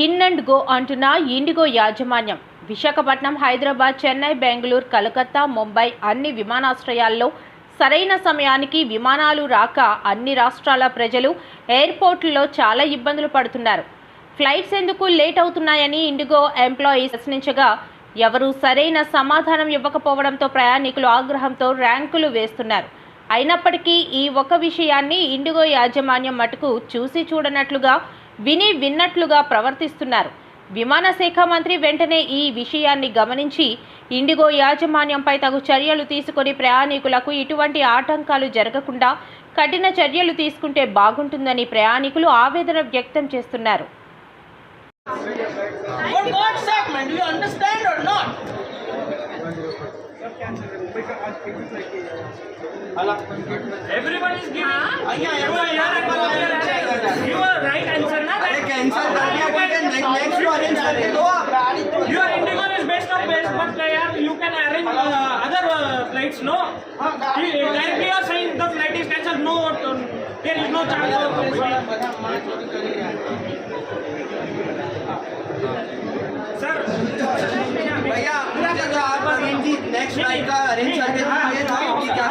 In and go అంటున్న IndiGo యాజమాన్యం విశాఖపట్నం, హైదరాబాద్, చెన్నై, బెంగళూరు, కలకత్తా, ముంబై అన్ని విమానాశ్రయాల్లో సరైన సమయానికి విమానాలు రాక అన్ని రాష్ట్రాల ప్రజలు ఎయిర్పోర్టుల్లో చాలా ఇబ్బందులు పడుతున్నారు. ఫ్లైట్స్ ఎందుకు లేట్ అవుతున్నాయని ఇండిగో ఎంప్లాయీస్ ప్రశ్నించగా ఎవరూ సరైన సమాధానం ఇవ్వకపోవడంతో ప్రయాణికులు ఆగ్రహంతో ర్యాంకులు వేస్తున్నారు. అయినప్పటికీ ఈ ఒక విషయాన్ని ఇండిగో యాజమాన్యం మటుకు చూసి చూడనట్లుగా విన్నట్లుగా ప్రవర్తిస్తున్నారు. విమానశాఖ మంత్రి వెంటనే ఈ విషయాన్ని గమనించి ఇండిగో యాజమాన్యంపై తగు చర్యలు తీసుకొని ప్రయాణికులకు ఇటువంటి ఆటంకాలు జరగకుండా కఠిన చర్యలు తీసుకుంటే బాగుంటుందని ప్రయాణికులు ఆవేదన వ్యక్తం చేస్తున్నారు. Everyone is giving. You are right answer na. Cancel next to arrange करके दो आप. Your Indigo is best of best, but you can arrange other flights. No. Directly you are saying the flight is cancelled. No, there is no chance of. Sir. भैया मुझे तो आप arrange next flight का arrange करके दीजिए ना कि क्या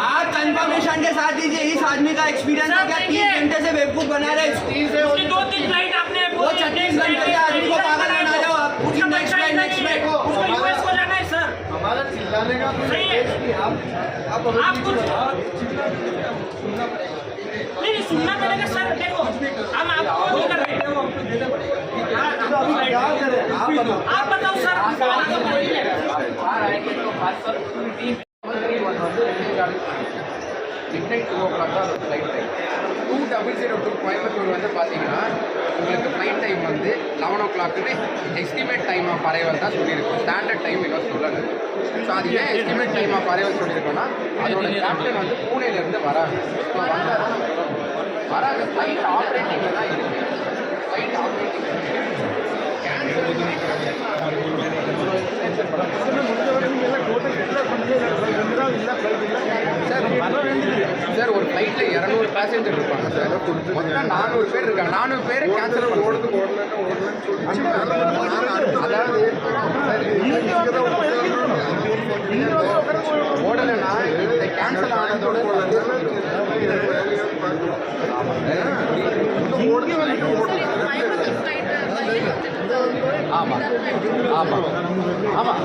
आप कंफर्मेशन के साथ दीजिए. इस आदमी का एक्सपीरियंस हो गया, 30 घंटे से बेवकूफ बना रहे. 2-3 फ्लाइट आपने वो 36 घंटे के आदमी को पागल बना रहे हो आप. पूरी नेक्स्ट फ्लाइट उसको यूएस को जाना है सर. हमारा चिल्लाने का सही है. आप कुछ नहीं सुनना पड़ेगा सर. देखो हम आपको नहीं कर रहे. आप बताओ सर. மிட்நைட் 2 o'clock தான் அந்த ஃப்ளைட் டைம். 2002 கோயம்புத்தூர் வந்து பார்த்தீங்கன்னா உங்களுக்கு ஃப்ளைட் டைம் வந்து 11 o'clockனு எஸ்டிமேட் டைம் ஆஃப் அரைவல் தான் சொல்லியிருக்கோம். ஸ்டாண்டர்ட் டைம் இன்னும் சொல்லலை. ஸோ அது ஏன் எஸ்டிமேட் டைம் ஆஃப் அரைவல் சொல்லியிருக்கோன்னா அதோட கேப்டன் வந்து பூனேலேருந்து வராங்க. ஸோ வந்தால் தான் வராங்க. ஃப்ளைட் ஆப்ரேட்டிங்கில் தான் இருக்குது. ஃப்ளைட் ஆப்ரேட்டிங் சார் ஒரு ஃப்ளைட்டில் 200 பேசஞ்சர் இருப்பாங்க சார். மொத்தம் 400 பேர் இருக்காங்க. 400 பேர் கேன்சல் ஓடுது அதாவது ஓடலைன்னா இந்த கேன்சல் ஆனதோட ஆமாம் ஆமாம் ஆமாம்